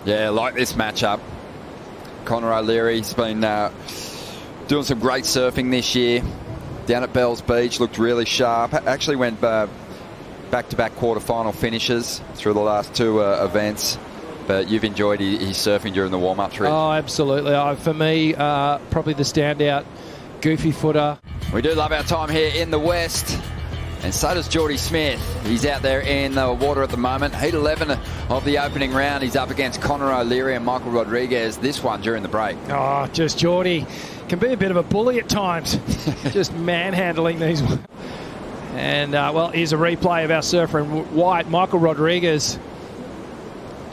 Yeah, I like this matchup. Connor O'Leary's been doing some great surfing this year. Down at Bells Beach, looked really sharp. Actually went back-to-back quarterfinal finishes through the last two events. But you've enjoyed his surfing during the warm-ups, Rich. Oh, absolutely. For me, probably the standout goofy footer. We do love our time here in the West. And so does Jordy Smith. He's out there in the water at the moment. Heat 11 of the opening round. He's up against Connor O'Leary and Michael Rodrigues. This one during the break. Oh, just Jordy can be a bit of a bully at times. Just manhandling these. And, well, here's a replay of our surfer in white, Michael Rodrigues.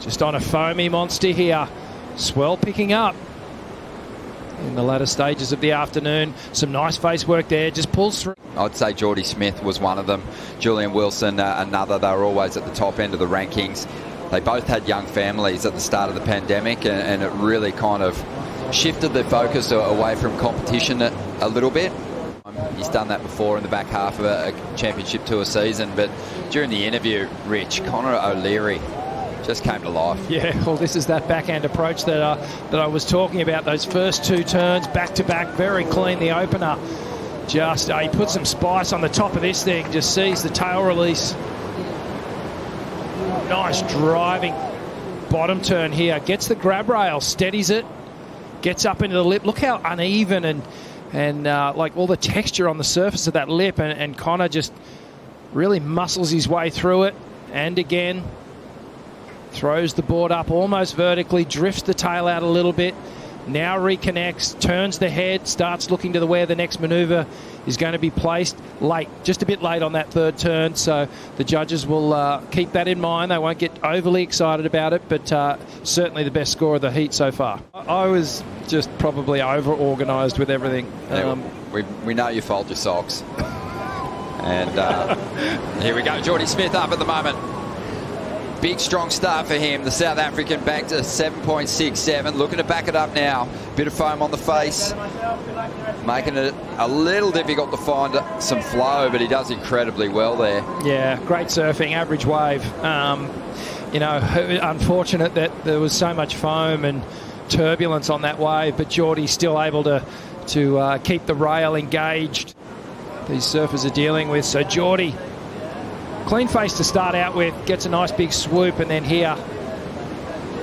Just on a foamy monster here. Swell picking up in the latter stages of the afternoon. Some nice face work there. Just pulls through. I'd say Jordy Smith was one of them. Julian Wilson, another. They were always at the top end of the rankings. They both had young families at the start of the pandemic, and it really kind of shifted their focus away from competition a little bit. He's done that before in the back half of a championship tour season, but during the interview, Rich, Connor O'Leary just came to life. Yeah, well, this is that backhand approach that I was talking about. Those first two turns, back-to-back, very clean, the opener. Just, he put some spice on the top of this thing. Just sees the tail release. Nice driving bottom turn here. Gets the grab rail, steadies it, gets up into the lip. Look how uneven and like all the texture on the surface of that lip. And Connor just really muscles his way through it. And again, throws the board up almost vertically, drifts the tail out a little bit, now reconnects, turns the head, starts looking to where the next manoeuvre is going to be placed. Late, just a bit late on that third turn, so the judges will keep that in mind. They won't get overly excited about it, but certainly the best score of the heat so far. I was just probably over-organised with everything. Yeah, we know you fold your socks. And here we go, Jordy Smith up at the moment. Big, strong start for him. The South African back to 7.67. Looking to back it up now. Bit of foam on the face. Making it a little difficult to find some flow, but he does incredibly well there. Yeah, great surfing, average wave. You know, unfortunate that there was so much foam and turbulence on that wave, but Jordy's still able to keep the rail engaged. These surfers are dealing with. So Jordy, clean face to start out with, gets a nice big swoop, and then here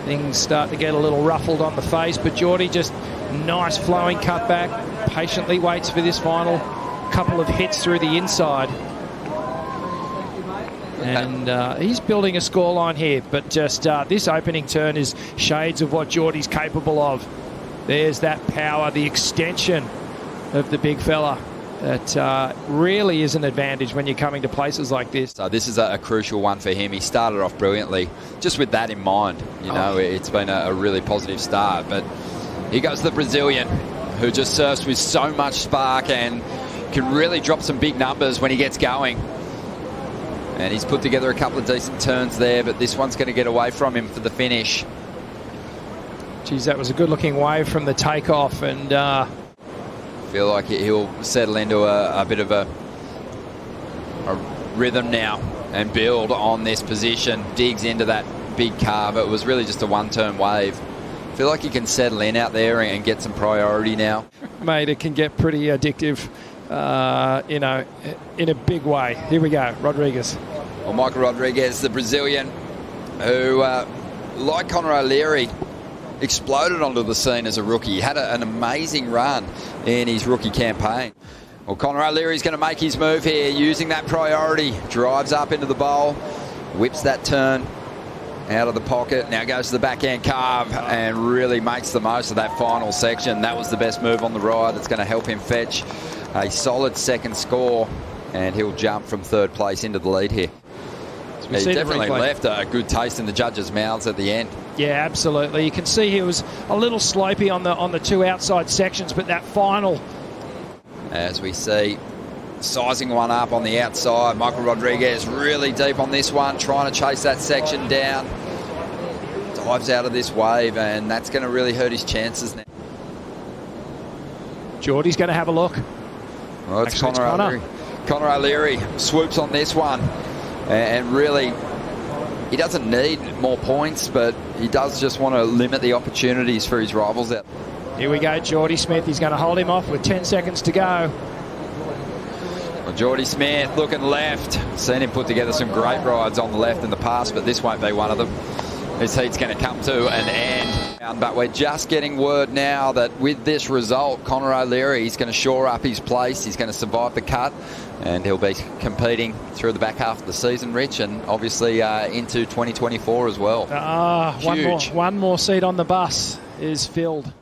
things start to get a little ruffled on the face, but Jordy just nice flowing cutback, patiently waits for this final couple of hits through the inside. And he's building a scoreline here, but just this opening turn is shades of what Jordy's capable of. There's that power, the extension of the big fella. That really is an advantage when you're coming to places like this. So this is a crucial one for him. He started off brilliantly, just with that in mind. You know, it's been a really positive start. But here goes the Brazilian, who just surfs with so much spark and can really drop some big numbers when he gets going. And he's put together a couple of decent turns there, but this one's going to get away from him for the finish. Geez, that was a good-looking wave from the takeoff, and feel like he'll settle into a bit of a rhythm now and build on this position. Digs into that big carve. It was really just a one-turn wave. Feel like he can settle in out there and get some priority now. Mate, it can get pretty addictive, you know, in a big way. Here we go, Rodrigues. Well, Michael Rodrigues, the Brazilian, who, like Connor O'Leary, exploded onto the scene as a rookie. He had an amazing run in his rookie campaign. Well, Connor O'Leary's going to make his move here, using that priority. Drives up into the bowl, whips that turn out of the pocket. Now goes to the backhand carve and really makes the most of that final section. That was the best move on the ride. It's going to help him fetch a solid second score, and he'll jump from third place into the lead here. He definitely left a good taste in the judges' mouths at the end. Yeah, absolutely. You can see he was a little slopey on the two outside sections, but that final, as we see, sizing one up on the outside. Michael Rodrigues really deep on this one, trying to chase that section down. Dives out of this wave, and that's going to really hurt his chances now. Jordy's going to have a look. Well, it's Connor O'Leary. Connor O'Leary swoops on this one. And really, he doesn't need more points, but he does just want to limit the opportunities for his rivals out. Here we go, Jordy Smith. He's going to hold him off with 10 seconds to go. Well, Jordy Smith looking left. Seen him put together some great rides on the left in the past, but this won't be one of them. This heat's going to come to an end. But we're just getting word now that with this result, Conor O'Leary is going to shore up his place. He's going to survive the cut, and he'll be competing through the back half of the season, Rich, and obviously into 2024 as well. One more seat on the bus is filled.